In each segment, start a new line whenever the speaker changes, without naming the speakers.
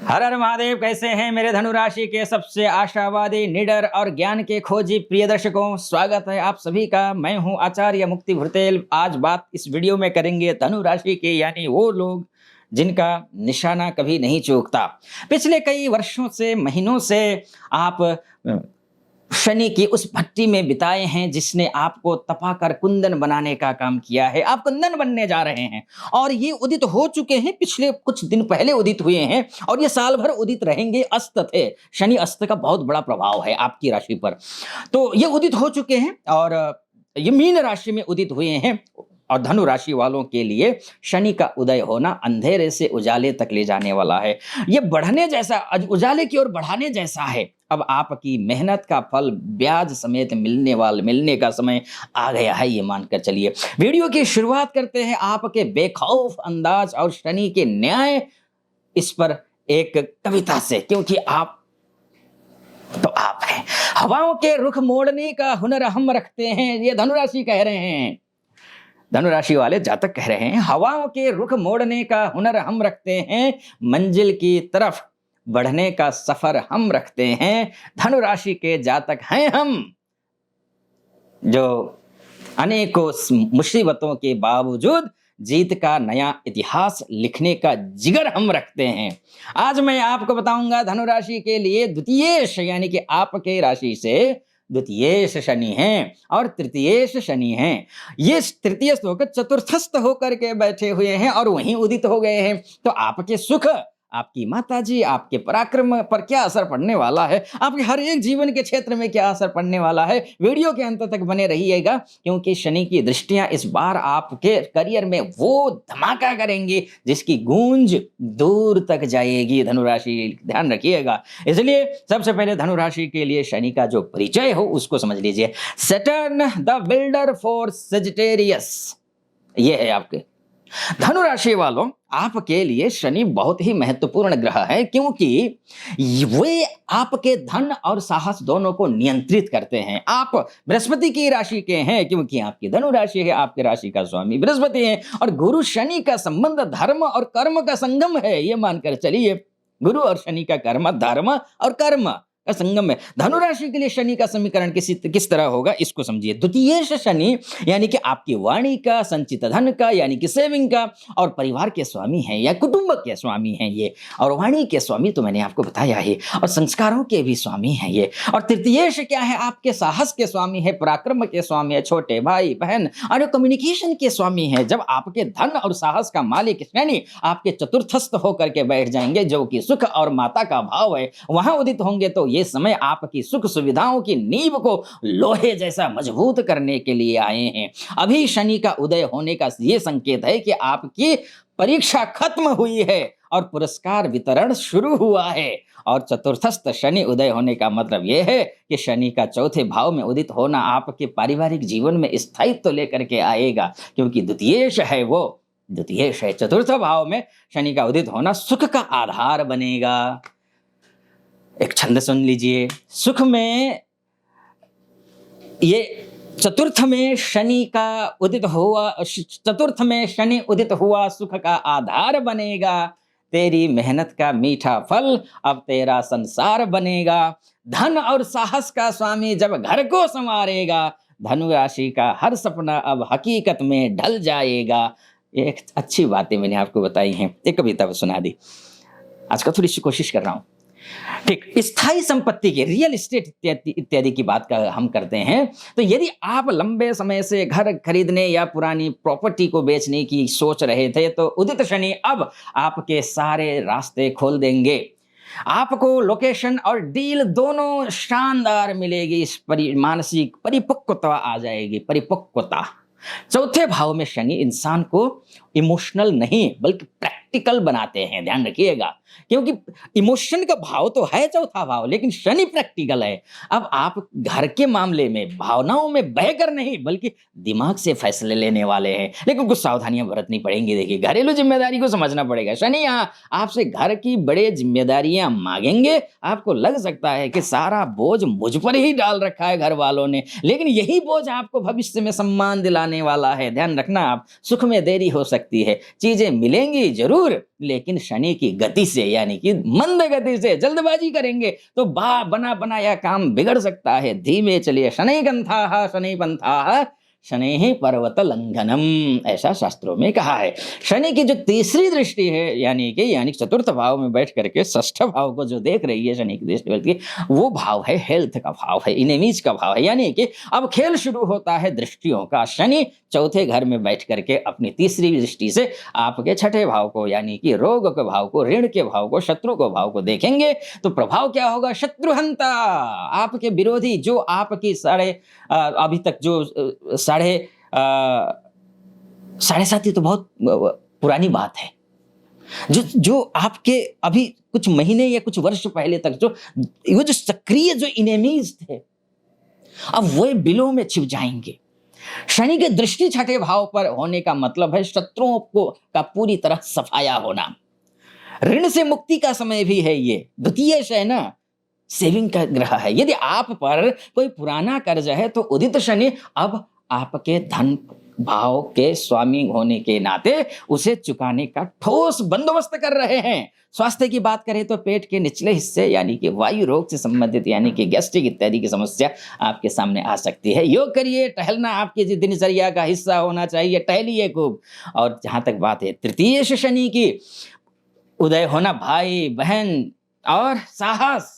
हर हर महादेव। कैसे हैं मेरे धनु राशि के सबसे आशावादी, निडर और ज्ञान के खोजी प्रिय दर्शकों, स्वागत है आप सभी का। मैं हूं आचार्य मुक्ति भुरतेल। आज बात इस वीडियो में करेंगे धनु राशि के, यानी वो लोग जिनका निशाना कभी नहीं चूकता। पिछले कई वर्षों से, महीनों से आप शनि की उस भट्टी में बिताए हैं जिसने आपको तपाकर कुंदन बनाने का काम किया है। आप कुंदन बनने जा रहे हैं और ये उदित हो चुके हैं, पिछले कुछ दिन पहले उदित हुए हैं और ये साल भर उदित रहेंगे। अस्त थे, शनि अस्त का बहुत बड़ा प्रभाव है आपकी राशि पर। तो ये उदित हो चुके हैं और ये मीन राशि में उदित हुए हैं। और धनु राशि वालों के लिए शनि का उदय होना अंधेरे से उजाले तक ले जाने वाला है। ये बढ़ने जैसा, उजाले की ओर बढ़ाने जैसा है। अब आपकी मेहनत का फल ब्याज समेत मिलने का समय आ गया है, ये मानकर चलिए। वीडियो की शुरुआत करते हैं आपके बेखौफ अंदाज और शनि के न्याय इस पर एक कविता से, क्योंकि आप तो आप हैं। हवाओं के रुख मोड़ने का हुनर हम रखते हैं, ये धनुराशि कह रहे हैं। धनुराशि वाले जातक कह रहे हैं, हवाओं के रुख मोड़ने का हुनर हम रखते हैं, मंजिल की तरफ बढ़ने का सफर हम रखते हैं। धनुराशि के जातक हैं हम, जो अनेकों मुसीबतों के बावजूद जीत का नया इतिहास लिखने का जिगर हम रखते हैं। आज मैं आपको बताऊंगा धनुराशि के लिए द्वितीयेश, यानी कि आपके राशि से द्वितीयेश शनि हैं और तृतीयेश शनि हैं। ये तृतीयस्थ होकर चतुर्थस्थ होकर के बैठे हुए हैं और वहीं उदित हो गए हैं। तो आपके सुख, आपकी माताजी, आपके पराक्रम पर क्या असर पड़ने वाला है, आपके हर एक जीवन के क्षेत्र में क्या असर पड़ने वाला है, वीडियो के अंत तक बने रहिएगा, क्योंकि शनि की दृष्टियां इस बार आपके करियर में वो धमाका करेंगी जिसकी गूंज दूर तक जाएगी। धनुराशि ध्यान रखिएगा। इसलिए सबसे पहले धनुराशि के लिए शनि का जो परिचय हो उसको समझ लीजिए। Saturn the builder for Sagittarius, ये है आपके धनुराशि वालों। आपके लिए शनि बहुत ही महत्वपूर्ण ग्रह है, क्योंकि वे आपके धन और साहस दोनों को नियंत्रित करते हैं। आप बृहस्पति की राशि के हैं, क्योंकि आपकी धनु राशि है, आपकी राशि का स्वामी बृहस्पति है और गुरु शनि का संबंध धर्म और कर्म का संगम है, ये मानकर चलिए। गुरु और शनि का कर्म धर्म और कर्म का संगम है। धनुराशि के लिए शनि का समीकरण किस तरह होगा इसको समझिए। द्वितीयेश शनि यानी कि आपकी वाणी का, संचित धन का, यानी कि सेविंग का, और परिवार के स्वामी हैं या कुटुंब के स्वामी हैं ये। और वाणी के स्वामी तो मैंने आपको बताया ही, और संस्कारों के भी स्वामी हैं ये। और तृतीयेश क्या है? आपके साहस के स्वामी है, पराक्रम के स्वामी है, छोटे भाई बहन और कम्युनिकेशन के स्वामी है। जब आपके धन और साहस का मालिक शनि आपके चतुर्थस्थ होकर के बैठ जाएंगे, जो कि सुख और माता का भाव है, वहां उदित होंगे, तो ये समय आपकी सुख सुविधाओं की नींव को लोहे जैसा मजबूत करने के लिए आए हैं। अभी शनि का उदय होने का ये संकेत है कि आपकी परीक्षा खत्म हुई है और पुरस्कार वितरण शुरू हुआ है। और चतुर्थस्थ शनि उदय होने का मतलब यह है कि शनि का चौथे भाव में उदित होना आपके पारिवारिक जीवन में स्थायित्व लेकर के आएगा, क्योंकि द्वितीयेश है वो, द्वितीयेश है। चतुर्थ भाव में शनि का उदित होना सुख का आधार बनेगा। एक छंद सुन लीजिए। सुख में ये चतुर्थ में शनि का उदित हुआ, चतुर्थ में शनि उदित हुआ सुख का आधार बनेगा। तेरी मेहनत का मीठा फल अब तेरा संसार बनेगा। धन और साहस का स्वामी जब घर को संवारेगा, धनु राशि का हर सपना अब हकीकत में ढल जाएगा। एक अच्छी बातें मैंने आपको बताई हैं, एक कविता सुना दी। आज का थोड़ी सी कोशिश कर रहा हूं। ठीक, स्थायी संपत्ति की, रियल एस्टेट इत्यादि की बात हम करते हैं। तो यदि आप लंबे समय से घर खरीदने या पुरानी प्रॉपर्टी को बेचने की सोच रहे थे, तो उदित शनि अब आपके सारे रास्ते खोल देंगे। आपको लोकेशन और डील दोनों शानदार मिलेगी। इस मानसिक परिपक्वता आ जाएगी, परिपक्वता। चौथे भाव में शनि इंसान को इमोशनल नहीं बल्कि प्रैक्टिकल बनाते हैं, ध्यान रखिएगा, क्योंकि इमोशन का भाव तो है चौथा भाव, लेकिन शनि प्रैक्टिकल है। अब आप घर के मामले में भावनाओं में बहकर नहीं बल्कि दिमाग से फैसले लेने वाले हैं, लेकिन कुछ सावधानियां बरतनी पड़ेंगी। देखिए, घरेलू जिम्मेदारी को समझना पड़ेगा। शनि यहाँ आपसे घर की बड़े जिम्मेदारियां मांगेंगे। आपको लग सकता है कि सारा बोझ मुझ पर ही डाल रखा है घर वालों ने, लेकिन यही बोझ आपको भविष्य में सम्मान दिलाने वाला है। ध्यान रखना, आप सुख में देरी हो सकती है, चीजें मिलेंगी जरूर, जरूर, लेकिन शनि की गति से यानी कि मंद गति से जल्दबाजी करेंगे तो बना बनाया काम बिगड़ सकता है। धीमे चलिए। शनै गंथाः शनै पंथाः शनैः पर्वत लंघनम, ऐसा शास्त्रों में कहा है। शनि की जो तीसरी दृष्टि है यानी चतुर्थ भाव में बैठ करके षष्ठ भाव को जो देख रही है शनि की दृष्टि बैठ के, वो भाव है हेल्थ का भाव है, इनेमीज का भाव है। यानी कि अब खेल शुरू होता है दृष्टियों का। शनि चौथे घर में बैठ करके अपनी तीसरी दृष्टि से आपके छठे भाव को यानी कि रोग के भाव को, ऋण के भाव को, शत्रु के भाव को देखेंगे तो प्रभाव क्या होगा? शत्रुहंता, आपके विरोधी जो आपकी अभी तक जो साढ़े सात, ये तो बहुत पुरानी बात है। जो आपके अभी कुछ महीने या कुछ वर्ष पहले तक वो जो सक्रिय जो इनेमीज थे, अब वो बिलों में छिप जाएंगे। शनि की दृष्टि छठे भाव पर होने का मतलब है शत्रुओं का पूरी तरह सफाया होना। ऋण से मुक्ति का समय भी है ये। द्वितीय शयना सेविंग का ग्रह है। यदि आप पर कोई पुराना कर्ज है तो उदित शनि अब आपके धन भाव के स्वामी होने के नाते उसे चुकाने का ठोस बंदोबस्त कर रहे हैं। स्वास्थ्य की बात करें तो पेट के निचले हिस्से यानी कि वायु रोग से संबंधित यानी कि गैस्ट्रिक इत्यादि की समस्या आपके सामने आ सकती है। योग करिए, टहलना आपकी दिनचर्या का हिस्सा होना चाहिए, टहलिए खूब। और जहां तक बात है तृतीय शनि की उदय होना, भाई बहन और साहस,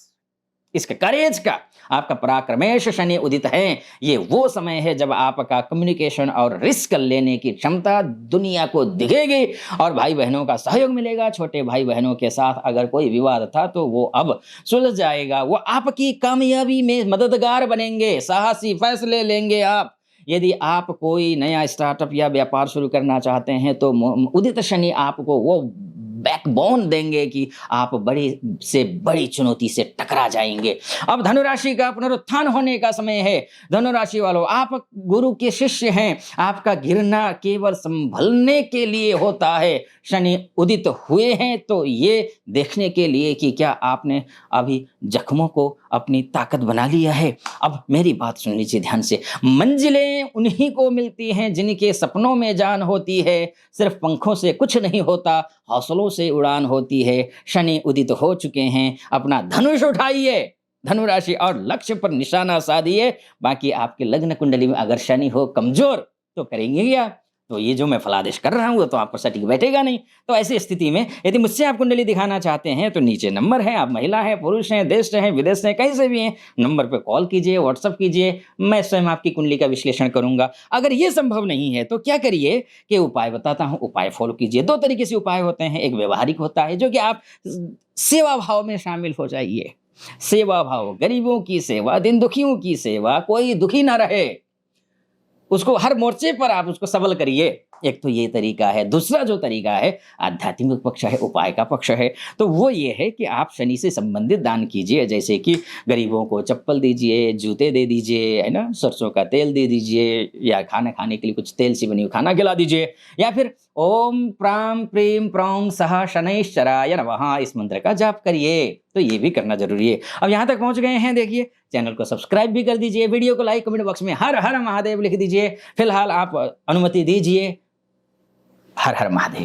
इसका करेज का, आपका पराक्रमेश शनि उदित है। ये वो समय है जब आपका कम्युनिकेशन और रिस्क लेने की क्षमता दुनिया को दिखेगी और भाई बहनों का सहयोग मिलेगा। छोटे भाई बहनों के साथ अगर कोई विवाद था तो वो अब सुलझ जाएगा। वो आपकी कामयाबी में मददगार बनेंगे। साहसी फैसले लेंगे आप। यदि आप कोई नया स्टार्टअप या व्यापार शुरू करना चाहते हैं तो उदित शनि आपको वो बैकबोन देंगे कि आप बड़ी से बड़ी चुनौती से टकरा जाएंगे। अब धनुराशि का पुनरुत्थान होने का समय है। धनुराशि वालों, आप गुरु के शिष्य हैं। आपका गिरना केवल संभलने के लिए होता है। शनि उदित हुए हैं तो ये देखने के लिए कि क्या आपने अभी जख्मों को अपनी ताकत बना लिया है। अब मेरी बात सुन लीजिए ध्यान से। मंजिलें उन्हीं को मिलती हैं जिनके सपनों में जान होती है। सिर्फ पंखों से कुछ नहीं होता, हौसलों से उड़ान होती है। शनि उदित हो चुके हैं। अपना धनुष उठाइए धनुराशि और लक्ष्य पर निशाना साधिए। बाकी आपके लग्न कुंडली में अगर शनि हो कमजोर तो करेंगे क्या? तो ये जो मैं फलादेश कर रहा हूँ वो तो आप पर सटीक बैठेगा नहीं। तो ऐसी स्थिति में यदि मुझसे आप कुंडली दिखाना चाहते हैं तो नीचे नंबर है। आप महिला हैं, पुरुष हैं, देश से हैं, विदेश से हैं, कहीं से भी हैं, नंबर पे कॉल कीजिए, व्हाट्सअप कीजिए। मैं स्वयं आपकी कुंडली का विश्लेषण करूंगा। अगर ये संभव नहीं है तो क्या करिए कि उपाय बताता हूँ, उपाय फॉलो कीजिए। दो तरीके से उपाय होते हैं। एक व्यवहारिक होता है जो कि आप सेवा भाव में शामिल हो जाइए। सेवा भाव, गरीबों की सेवा, दिन दुखियों की सेवा, कोई दुखी ना रहे, उसको हर मोर्चे पर आप उसको सबल करिए। एक तो ये तरीका है। दूसरा जो तरीका है आध्यात्मिक पक्ष है, उपाय का पक्ष है। तो वो ये है कि आप शनि से संबंधित दान कीजिए। जैसे कि गरीबों को चप्पल दीजिए, जूते दे दीजिए, है ना, सरसों का तेल दे दीजिए, या खाना खाने के लिए कुछ तेल से बनी हुई खाना खिला दीजिए, या फिर ओम प्राम प्रीम प्रौं सह शनैश्चराय नमः इस मंत्र का जाप करिए। तो ये भी करना जरूरी है। अब यहाँ तक पहुँच गए हैं, देखिए चैनल को सब्सक्राइब भी कर दीजिए, वीडियो को लाइक, कमेंट बॉक्स में हर हर महादेव लिख दीजिए। फिलहाल आप अनुमति दीजिए। हर हर महादेव।